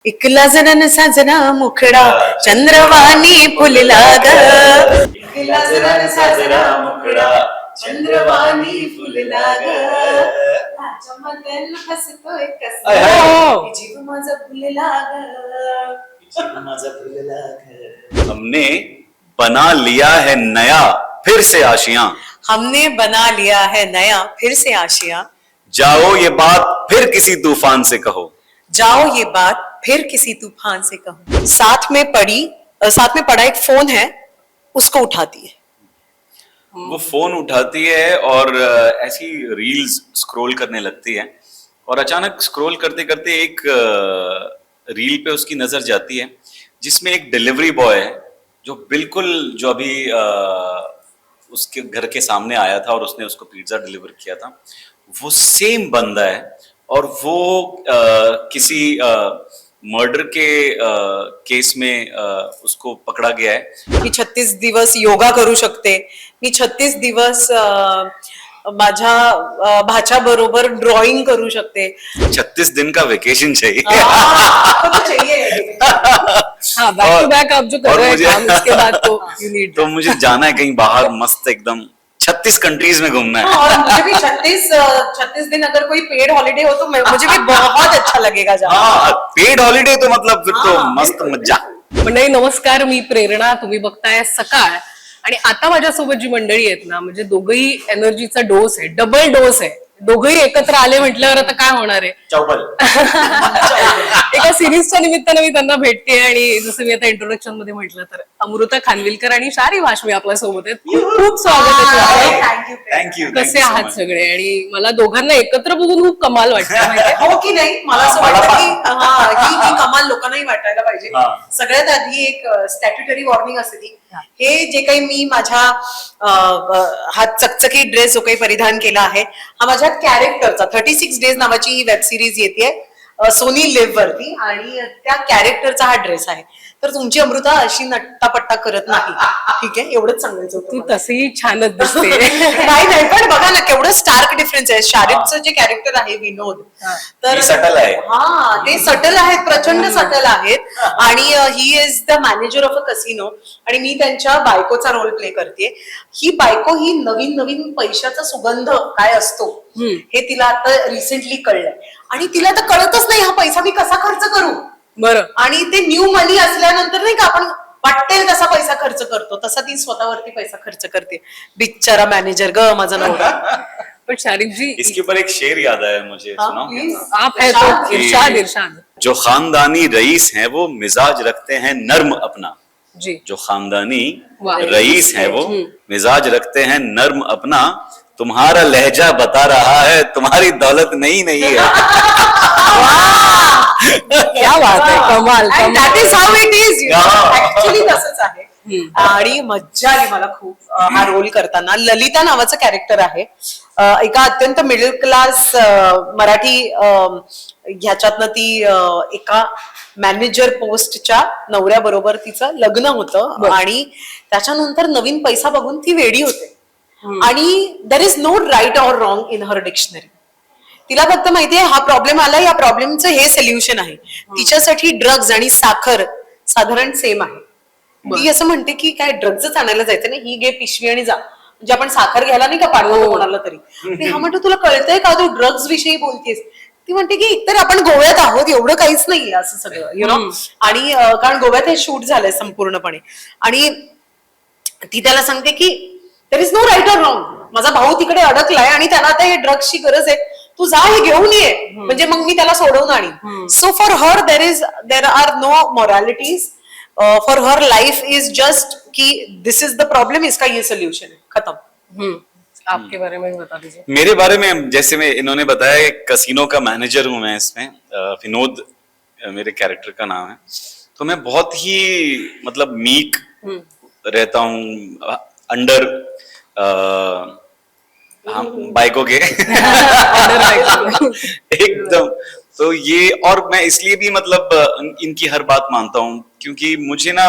इकला जणन साजना मुखडा चंद्रवाणी फुलला ग. इकला जणन साजना मुखडा चंद्रवाणी फुलला ग. चमकन हसतोय कसं जीव माझा फुलला ग. जीव माझा फुलला ग. हमने बना लिया है नया फिर से आशियां. हमने बना लिया है नया फिर से आशियां. जाओ ये बात फिर किसी तूफान से कहो. जाओ ये बात फिर किसी तूफान से कहो. साथ में पड़ा एक फोन है, उसको उठाती है. वो फोन उठाती है और ऐसी रील्स स्क्रॉल करने लगती है और अचानक स्क्रॉल करते करते एक रील पे उसकी नजर जाती है जिसमें एक डिलीवरी बॉय है जो अभी उसके घर के सामने आया था और उसने उसको पिज्जा डिलीवर किया था. वो सेम बंदा है और वो किसी मर्डर के केस में उसको पकड़ा गया है. मी 36 दिवस योगा करू शकते. मी 36 दिवस माझ्या भाच्या बरोबर ड्रॉइंग करू शकते. 36 दिन का वेकेशन चाहिए. आपको तो चाहिए. हाँ, बैक टू बैक आप जो कर रहे हैं काम, इसके बाद तो you need तो मुझे जाना है कहीं बाहर मस्त एकदम 36 कंट्रीज में घूमना है. और मुझे भी 36 दिन अगर कोई पेड हॉलिडे हो तो मुझे भी बहुत अच्छा लगेगा जाना. हाँ, पेड हॉलिडे तो मतलब फिर तो मस्त मजा. मंडळी नमस्कार, मी प्रेरणा. तुम्ही बघताय सकाळ. आणि आता माझ्यासोबत जी मंडळी आहेत ना, म्हणजे दोघही एनर्जीचा डोस आहे, डबल डोस आहे. दोघही एकत्र आले म्हटल्यावर आता काय होणार आहे. चौबल. एका सिरीजच्या निमित्तानं मी त्यांना भेटते आणि जसं मी आता इंट्रोडक्शन मध्ये म्हटलं तर अमृता खानविलकर आणि शारी भाष्मी आपल्या सोबत आहेत. खूप खूप स्वागत आहे तुमचं. थँक्यू. कसे आहात सगळे? आणि मला दोघांना एकत्र बघून खूप कमाल वाटतं. हो की नाही. मला असं वाटतं की ही कमाल लोकांनाही वाटायला पाहिजे. सगळ्यात आधी एक स्टॅट्युटरी वॉर्निंग असते ती, हे जे काही मी माझ्या हा चकचकी ड्रेस जो काही परिधान केला आहे हा माझ्या कॅरेक्टरचा 36 डेज नावाची ही वेब सिरीज येते सोनी लिव्ह वरती आणि त्या कॅरेक्टरचा हा ड्रेस आहे. तर तुमची अमृता अशी नट्टापट्टा करत नाही. ठीक आहे, एवढंच सांगायचं होतं. तू तसंही छानच दिसते. नाही पण बघा ना केवढं स्टार्क डिफरन्स आहे. शारिफचं जे कॅरेक्टर आहे विनोद, तर सटल आहे. हा, ते सटल आहेत, प्रचंड सटल आहेत. आणि he is the manager of a casino आणि मी त्यांच्या बायकोचा रोल प्ले करते. ही बायको ही नवीन पैशाचा सुगंध काय असतो हे तिला आता रिसेंटली कळलंय आणि तिला तर कळतच नाही हा पैसा मी कसा खर्च करू. बरं. आणि ते न्यू मनी असल्यानंतर नाही का आपण वाटेल तसा पैसा खर्च करतो, तसा ती स्वतःवरती पैसा खर्च करते. बिचारा मॅनेजर ग माझा नवरा. पण शारिफ जी, इसके ऊपर एक शेर याद आया मुझे. सुनो. आप है तो इरशाद. जो खानदानी रईस हैं वो मिजाज रखते हैं नर्म अपना. जी. जो खानदानी रईस हैं वो मिजाज रखते हैं नर्म अपना. तुम्हारा लहजा बता रहा है तुम्हारी दौलत नहीं है. क्या बात आहे. कमाल. That is how it is. Actually तसंच आहे. आणि मज्जा आली मला खूप हा रोल करताना. ललिता नावाचं कॅरेक्टर आहे. एका अत्यंत मिडल क्लास मराठी ह्याच्यातनं ती एका मॅनेजर पोस्टच्या नवऱ्याबरोबर तिचं लग्न होतं आणि त्याच्यानंतर नवीन पैसा बघून ती वेडी होते. आणि there is no right or wrong in her dictionary. तिला फक्त माहितीये हा प्रॉब्लेम आला, या प्रॉब्लेमचं हे सोल्युशन आहे. तिच्यासाठी ड्रग्ज आणि साखर साधारण सेम आहे. ती असं म्हणते की काय ड्रग्जच आणायला जायचं नाही, ही घे पिशवी आणि जा. म्हणजे आपण साखर घ्यायला नाही का पाठवतो कोणाला तरी. हा म्हणतो तुला कळतंय का तू ड्रग्ज विषयी बोलतेस. ती म्हणते की एकतर आपण गोव्यात आहोत, एवढं काहीच नाहीये असं सगळं यु नो. आणि कारण गोव्यात हे शूट झालंय संपूर्णपणे. आणि ती त्याला सांगते की there is no right or wrong. माझा भाऊ तिकडे अडकलाय आणि त्याला आता हे ड्रग्सची गरज आहे, तू जा हे घेऊन ये म्हणजे मग मी त्याला सोडवून आणीन. So for her there are no moralities. For her life is just कि दिस इज द प्रॉब्लम, इसका ये सोल्यूशन है, खत्म. आपके बारे में बता दीजिए. मेरे बारे में जैसे मैं इन्होंने बताया कसिनो का मैनेजर हूं मैं इसमें. विनोद मेरे कैरेक्टर का नाम है. तो मैं बहुत ही मतलब मीक रहता हूँ अंडर बाइकों के. एकदम. तो ये और मैं इसलिए भी मतलब इनकी हर बात मानता हूँ क्योंकि मुझे ना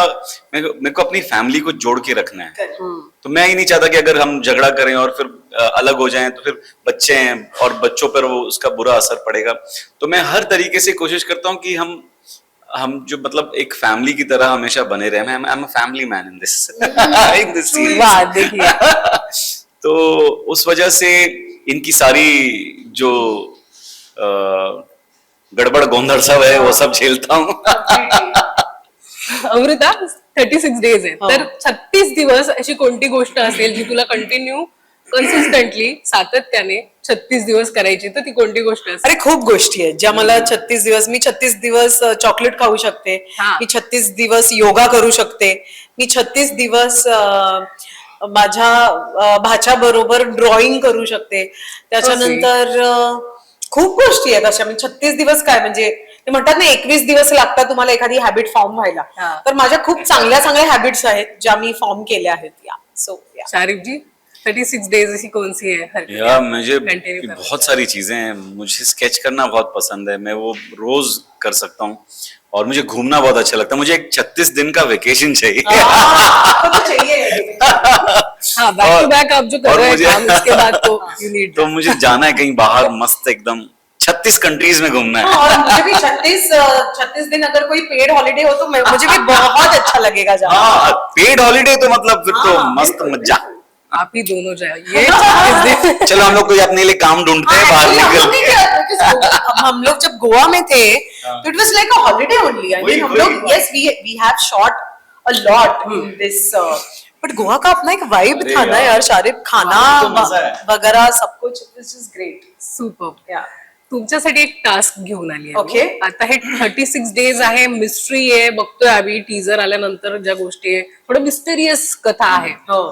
मेरे को अपनी फैमिली को जोड़ के रखना है. तो मैं ही नहीं चाहता कि अगर हम झगड़ा करें और फिर अलग हो जाएं तो फिर बच्चे हैं और बच्चों पर वो उसका बुरा असर पड़ेगा. तो मैं हर तरीके से कोशिश करता हूँ कि हम हम जो मतलब एक फैमिली की तरह हमेशा बने रहे हैं। I am a family man in this in this series. वाह, देखिए। तो उस वजह से इनकी सारी जो गड़बड़ गोंधळ सब है वो सब झेलता हूँ। अमृता, 36 डेज आहे, हो. तर 36 दिवस अशी कोणती गोष्ट असेल जी तुला कंटिन्यू कन्सिस्टंटली सातत्याने 36 दिवस करायची, तर ती कोणती गोष्ट असेल? अरे खूप गोष्टी आहेत ज्या मला 36 दिवस, मी 36 दिवस चॉकलेट खाऊ शकते, हा. मी 36 दिवस योगा करू शकते, मी 36 दिवस माझ्या भाच्या बरोबर ड्रॉइंग करू शकते, त्याच्यानंतर खूप गोष्टी आहेत अशा. म्हणजे 36 दिवस काय, म्हणजे ते म्हणतात ना 21 दिवस लागतात तुम्हाला एखादी हॅबिट फॉर्म व्हायला. हा. तर माझ्या खूप चांगल्या चांगल्या हॅबिट्स आहेत ज्या मी फॉर्म केल्या आहेत. या सो शारिफ जी, 36 डेज ऐसी कौन सी है हर यार मुझे Continue करो. बहुत सारी चीजें हैं। मुझे स्केच करना बहुत पसंद है, मैं वो रोज कर सकता हूँ। और मुझे घूमना बहुत अच्छा लगता है। मुझे एक 36 दिन का वेकेशन चाहिए। आपको तो चाहिए. हाँ, बैक टू बैक आप जो कर और रहे हैं मुझे- काम, उसके बाद तो यू नीड तो मुझे जाना है कहीं बाहर, मस्त एकदम 36 कंट्रीज में घूमना है। और मुझे भी 36 दिन अगर कोई पेड हॉलिडे हो तो मुझे भी बहुत अच्छा लगेगा जाना. हाँ, पेड हॉलीडे तो मतलब फिर तो हाँ, मस्त मजा। आप ही दोनों जाइए 36 दिन। चलो हम लोग कोई अपने लिए काम ढूंढते हैं बाहर Actually, हम निकल लोग नहीं किया, because हम लोग जब गोवा में थे तो it was like a holiday only. I mean हम लोग, yes we have shot a lot in this, but Goa का अपना एक वाइब अरे था ना यार. यार शारिफ, खाना हाँ, तो मजा है. वगैरह सब कुछ, दिस इज ग्रेट. सुपर. या तुमच्यासाठी एक टास्क घेऊन आली आहे. Okay. आता हे 36 डेज आहे, मिस्ट्री आहे, बघतोय आम्ही टीजर आल्यानंतर ज्या गोष्टी आहे, थोडं मिस्टेरियस कथा आहे. हो.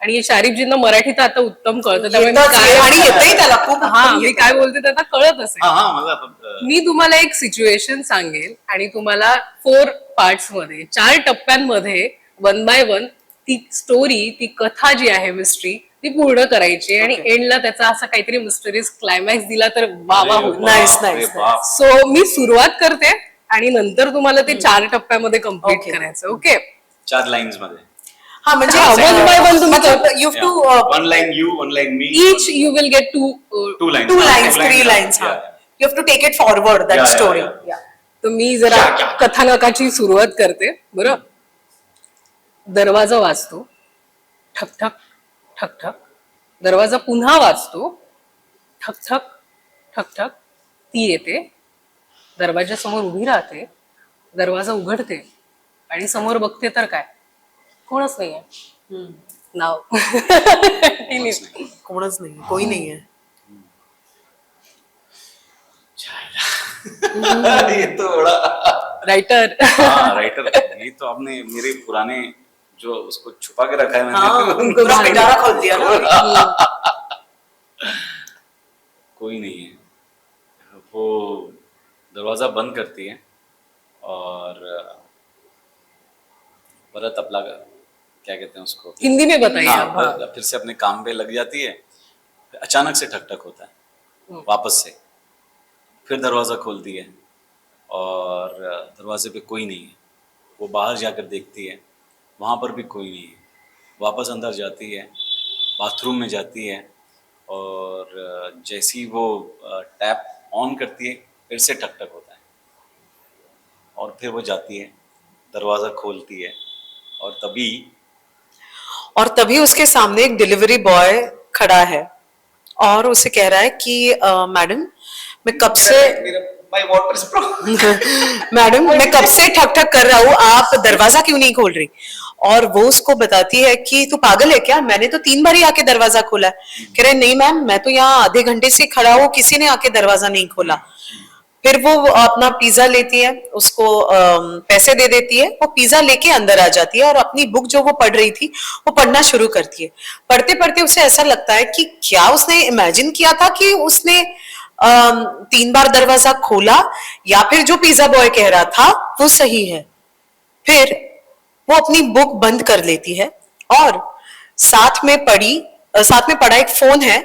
आणि हे शारिफजींना मराठी तर आता उत्तम कळतं, त्यामुळे मी येतच आहे काय- आणि येतही त्याला खूप. हा, मी काय बोलते ते आता कळत असेल. हाँ हाँ मजा आता- मी तुम्हाला एक सिच्युएशन सांगेल आणि तुम्हाला 4 पार्ट्स मध्ये, 4 टप्प्यांमध्ये 1 बाय 1 ती स्टोरी, ती कथा जी आहे मिस्ट्री, ती पूर्ण करायची आणि Okay. एंडला त्याचा असा काहीतरी मिस्टरीज क्लायमॅक्स दिला तर वावा अरे होईल. Nice, बाप रे nice, बाप. सो मी सुरुवात करते आणि नंतर तुम्हाला ते 4 टप्प्यामध्ये कम्प्लीट Okay. करायचं. ओके, 4 लाइन्स मध्ये. हा म्हणजे हा, one by one तुम्ही you two One line you, one line me. Each you will get 2 Two lines. 2 lines, 3 lines. Yeah. You have to take it forward, that Yeah, yeah, story. yeah. तर मी जरा कथानकाची सुरुवात करते. बरं, दरवाजा वाजतो, ठक ठक ठक ठक. दरवाजा पुन्हा वाजतो, ठक ठक ठक ठक. ती येते, दरवाजा समोर उभी राहते, दरवाजा उघडते आणि समोर बघते तर काय, कोणच नाहीये. नाव कोणच नाही, कोई नहीं है. ये तो बड़ा रायटर. हाँ राइटर, ये तो आपने मेरे पुराने जो उसको छुपा के रखा है हाँ, मैंने। उनको पूरा पिटारा खोल दिया ना. कोई नहीं है। वो दरवाजा बंद करती है और परत अपना क्या कहते हैं उसको, हिंदी में बताइए हाँ, आप. हाँ. फिर से अपने काम पे लग जाती है। अचानक से ठक ठक होता है वापस से, फिर दरवाजा खोलती है और दरवाजे पे कोई नहीं है। वो बाहर जाकर देखती है, वहाँ पर भी कोई नहीं है। वापस अंदर जाती है, बाथरूम में जाती है और जैसी वो टैप ऑन करती है फिर से ठक ठक होता है और फिर वो जाती है, दरवाज़ा खोलती है और तभी उसके सामने एक डिलीवरी बॉय खड़ा है और उसे कह रहा है कि मैडम मैं कब से माय वाटर स्प्रो मैडम मैं कब से ठक ठक कर रहा हूँ, आप दरवाजा क्यों नहीं खोल रही. और वो उसको बताती है कि तू पागल है क्या, मैंने तो 3 बार ही आके दरवाजा खोला है. कह रहे नहीं मैम, मैं तो यहाँ आधे घंटे से खड़ा हूँ, किसी ने आके दरवाजा नहीं खोला. फिर वो अपना पिज्जा लेती है, उसको पैसे दे देती है, वो पिज्जा लेके अंदर आ जाती है और अपनी बुक जो वो पढ़ रही थी वो पढ़ना शुरू करती है. पढ़ते पढ़ते उसे ऐसा लगता है कि क्या उसने इमेजिन किया था कि उसने 3 बार दरवाजा खोला या फिर जो पिज्जा बॉय कह रहा था वो सही है. फिर वो अपनी बुक बंद कर लेती है और साथ में पड़ा एक फोन है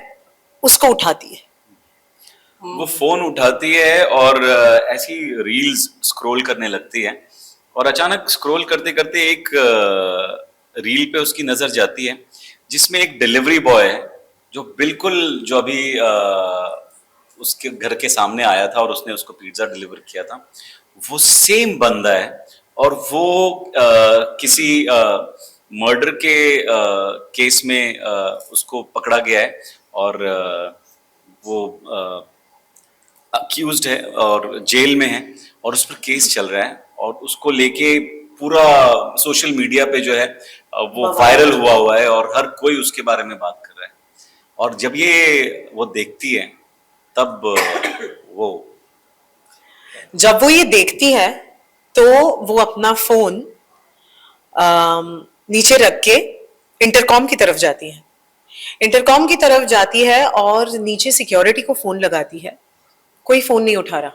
उसको उठाती है. वो फोन उठाती है और ऐसी रील्स स्क्रॉल करने लगती है और अचानक स्क्रॉल करते करते एक रील पे उसकी नजर जाती है जिसमें एक डिलीवरी बॉय है जो बिल्कुल जो अभी उसके घर के सामने आया था और उसने उसको पिज्जा डिलीवर किया था. वो सेम बंदा है और वो किसी मर्डर के केस में उसको पकड़ा गया है और वो अक्यूज्ड है और जेल में है और उस पर केस चल रहा है और उसको लेके पूरा सोशल मीडिया पे जो है वो वायरल हुआ है और हर कोई उसके बारे में बात कर रहा है और जब ये वो देखती है तब वो जब वो ये देखती है तो वो अपना फोन नीचे रख के इंटरकॉम की तरफ जाती है। इंटरकॉम की तरफ जाती है और नीचे सिक्योरिटी को फोन लगाती है, कोई फोन नहीं उठा रहा।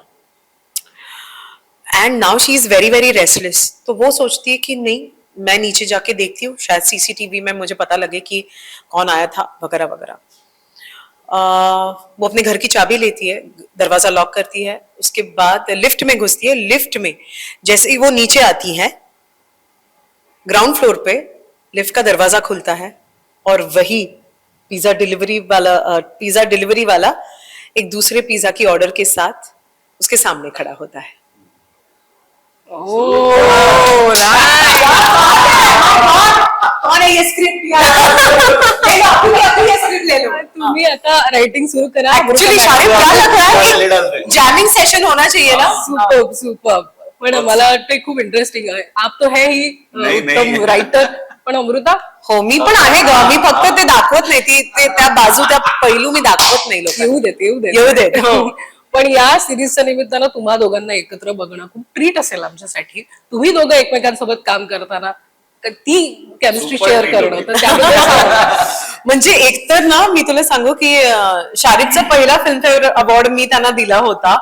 End now she is very very restless. तो वो सोचती है कि नहीं, मैं नीचे जाके देखती हूँ, शायद सीसीटीवी में मुझे पता लगे कि कौन आया था वगैरह वगैरह। वो अपने घर की चाबी लेती है, दरवाजा लॉक करती है, उसके बाद लिफ्ट में घुसती है। लिफ्ट में जैसे ही वो नीचे आती है, ग्राउंड फ्लोर पे लिफ्ट का दरवाजा खुलता है और वही पिज्जा डिलीवरी वाला एक दूसरे पिज्जा की ऑर्डर के साथ उसके सामने खड़ा होता है। तुम्ही आता रायटिंग सुरू करा। Actually, शायद क्या लग रहा है कि जैमिंग सेशन होना चाहिए ना। Super super. पण मला वाटतं खूप इंटरेस्टिंग आहे। आप तो है ही उत्तम रायटर, पण अमृता हो, मी पण आहे ग, मी फक्त ते दाखवत नाही, ते त्या बाजू, त्या पैलू मी दाखवत नाही लोकांना। येऊ देत हो। पण या सिरीजच्या निमित्तानं तुम्हा दोघांना एकत्र बघणं खूप ट्रीट असेल आमच्यासाठी। तुम्ही दोघं एकमेकांसोबत काम करताना ती केमिस्ट्री शेअर करणं, तर त्याबद्दल सांगा। म्हणजे एकतर ना मी तुला सांगू की शारिकचा पहिला फिल्मफेअर अवॉर्ड मी त्यांना दिला होता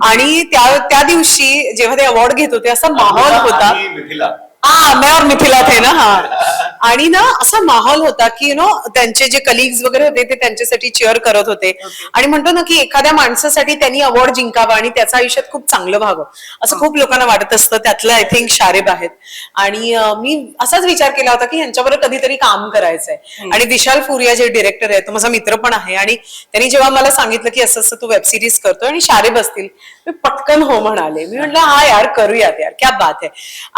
आणि त्या दिवशी जेव्हा ते अवॉर्ड घेत होते असा माहोल होता। मैं और मिथिला थे ना। आणि ना असा माहोल होता की त्यांचे जे कलिग्स वगैरे होते ते त्यांच्यासाठी चेअर करत होते आणि म्हणतो ना की एखाद्या माणसासाठी त्यांनी अवॉर्ड जिंकावा आणि त्याच्या आयुष्यात खूप चांगलं व्हावं असं खूप लोकांना वाटत असतं। त्यातलं आय थिंक शारेब आहेत आणि मी असाच विचार केला होता की ह्यांच्याबरोबर कधीतरी काम करायचंय। आणि विशाल फुरिया जे डिरेक्टर आहे तो माझा मित्र पण आहे आणि त्यांनी जेव्हा मला सांगितलं की असं असं तू वेब सिरीज करतोय आणि शारेब असतील, मी पटकन हो म्हणाले। मी म्हटलं हा यार करूयात यार, क्या बात आहे।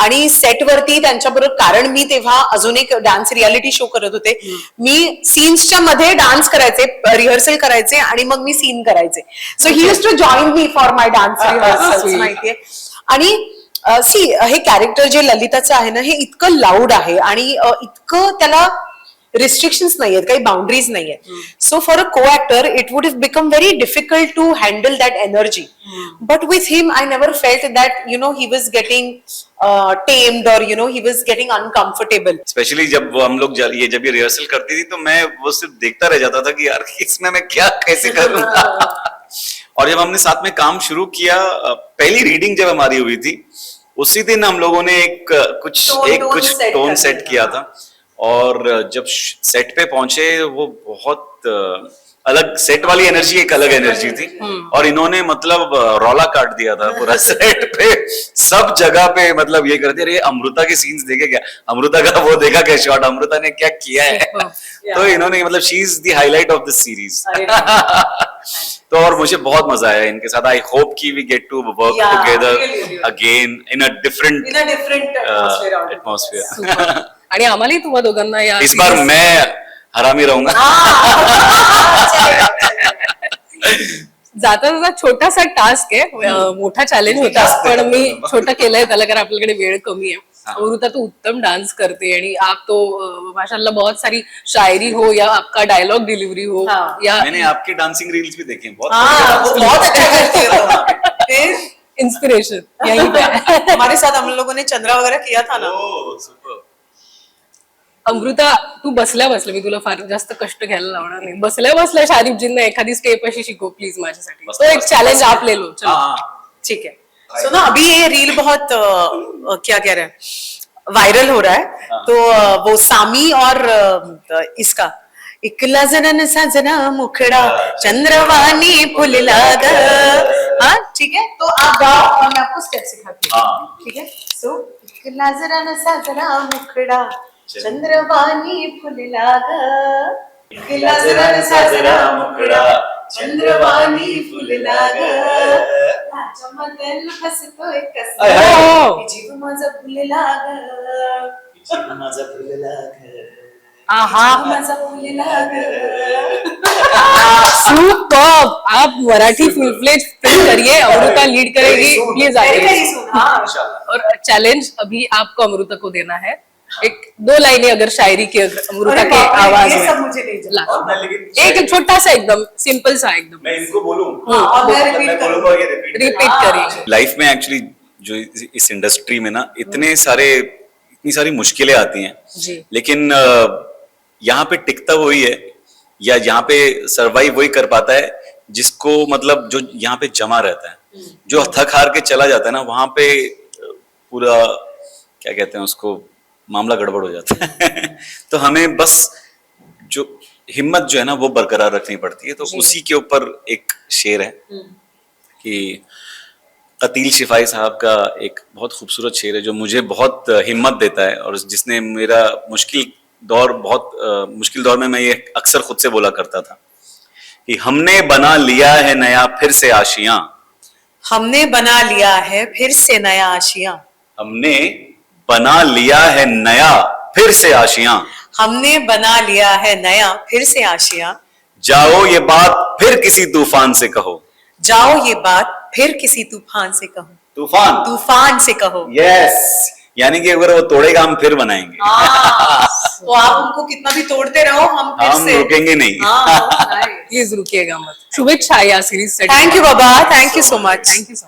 आणि सेट वरती त्यांच्याबरोबर, कारण मी तेव्हा अजून एक डान्स रियालिटी शो करत होते, मी सीन्सच्या मध्ये डान्स करायचे, रिहर्सल करायचे आणि मग मी सीन करायचे। So he used to join me for my dance rehearsal माहितीये। आणि सी हे कॅरेक्टर जे ललिताचं आहे ना, हे इतकं लाऊड आहे आणि इतकं त्याला रिस्ट्रिक्शन्स नाहीयेत, काही बाउंड्रीज नाहीयेत। So for a co-actor it would have become very difficult to handle that energy, but with him I never felt that he was getting tamed or he was getting uncomfortable. Specially जब हम लोग जब ये rehearsal करती थी तो मैं वो सिर्फ देखता रह जाता था कि यार इसमें मैं क्या कैसे करूंगा। और जब हमने साथ में काम शुरू किया, पहली रीडिंग जब हमारी हुई थी उसी दिन हम लोगों ने कुछ टोन सेट किया था और जब सेट पे पहुंचे वो बहुत अलग, सेट वाली एनर्जी एक अलग एनर्जी थी और इन्होंने मतलब रौला काट दिया था पूरा सेट पे, सब जगह पे मतलब ये करते रहे। अमृता के सीन्स देखे क्या, अमृता का वो देखा क्या शॉट, अमृता ने क्या किया है। तो इन्होंने मतलब she is the highlight of the series. तो और मुझे बहुत मजा आया इनके साथ। आई होप कि we get to work together again in a different atmosphere. आणि आम्हालाही तुम्हा दोघांना या इस बार मैं हरामी रहूंगा। जाता जाता छोटासा टास्क आहे, मोठा चॅलेंज होता पण मी छोटा केलंय त्याला, कारण आपल्याकडे वेळ कमी आहे। अमृता तो उत्तम डांस करते आणि आप तो माशाल्लाह बहुत सारी शायरी हो या आपका डायलॉग डिलीवरी हो या मैंने आपकी डांसिंग रील्स भी देखे, बहुत अच्छा करती हो। इंस्पिरेशन यही पे हमारे साथ हम लोगों ने चंद्रा वगैरह किया था ना। अमृता तू बसल्या बसल्या, मी तुला फार जास्त कष्ट घ्यायला लावणार नाही, बसल्या बसल्या शारिबजींना एखादी स्टेप अशी शिकव प्लीज माझ्यासाठी। तो एक चॅलेंज आप ले लो। चलो ठीक है। सो ना अभी ये रील बहुत क्या कह रहे हैं, वायरल हो रहा है। तो वो सामी और इसका इकला जना साजना मुखड़ा चंद्रवानी फुलला ग। हाँ ठीक है, तो आप गाओ और मैं आपको स्टेप सिखाती हूँ। ठीक है। सो इकला जना साजना मुखड़ा चंद्रवानी फुलला ग, इकला जना साजना मुखड़ा चंद्रवानी फुलला ग, त्याच्यामध्ये हसतोय कसं. I, I, I. की जीव माझा फुलला ग. माझा फुलला घर. आहा जीव माझा फुलला ग. सुपर्ब. आप मराठी फुल फ्लेज फिल्म करिए, अमृता लीड करेगी, प्लीज Very, आइए. very soon, हाँ. इंशाल्लाह. और चैलेंज अभी आपको अमृता को देना है. एक 2 लाइनें अगर शायरी के अमृता अरे के बाप रे, आवाज ये में सब मुझे नहीं ला. जानता. और मैं लेकिन एक छोटा सा एकदम सिंपल सा एकदम मैं इनको बोलूं हाँ, और मैं मैं repeat बोलूंगा करूंगा. और ये रिपीट हाँ. करिए. लाइफ में एक्चुअली जो इस इंडस्ट्री में ना इतनी सारी मुश्किलें आती हैं जी. लेकिन यहाँ पे टिकता वही है या यहाँ पे सरवाइव वही कर पाता है जिसको मतलब जो यहाँ पे जमा रहता है. जो थक हार के चला जाता है ना वहां पे पूरा क्या कहते हैं उसको मामला गड़बड़ हो जाता है. तो हमें बस जो हिम्मत जो है ना वो बरकरार रखनी पड़ती है. तो जी. उसी के ऊपर एक शेर है कि कतील शिफाई साहब का एक बहुत खूबसूरत शेर है जो मुझे बहुत हिम्मत देता है और जिसने मेरा मुश्किल दौर में मैं ये अक्सर खुद से बोला करता था कि हमने बना लिया है नया फिर से आशियां. हमने बना लिया है फिर से नया आशियां. हमने बना लिया है नया फिर से आशियां. हमने बना लिया है नया फिर से आशियां. जाओ ये बात फिर किसी तूफान से कहो. जाओ ये बात फिर किसी तूफान से कहो. तूफान. तूफान से कहो. यस यानी कि अगर वो तोड़ेगा हम फिर बनाएंगे. तो आप उनको कितना भी तोड़ते रहो हम फिर हम से. रुकेंगे नहीं. प्लीज रुकिएगा मत. शुभेच्छा या सिरीज साठी. थँक यू बाबा. Thank you so much. Thank you so.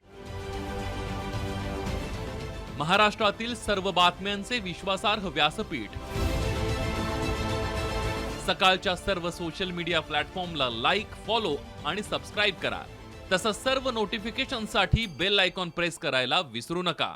महाराष्ट्रातील सर्व बातम्यांचे विश्वासार्ह व्यासपीठ. सकाळच्या सर्व सोशल मीडिया प्लॅटफॉर्मला लाईक, फॉलो आणि सबस्क्राईब करा. तसंच सर्व नोटिफिकेशनसाठी बेल आयकॉन प्रेस करायला विसरू नका.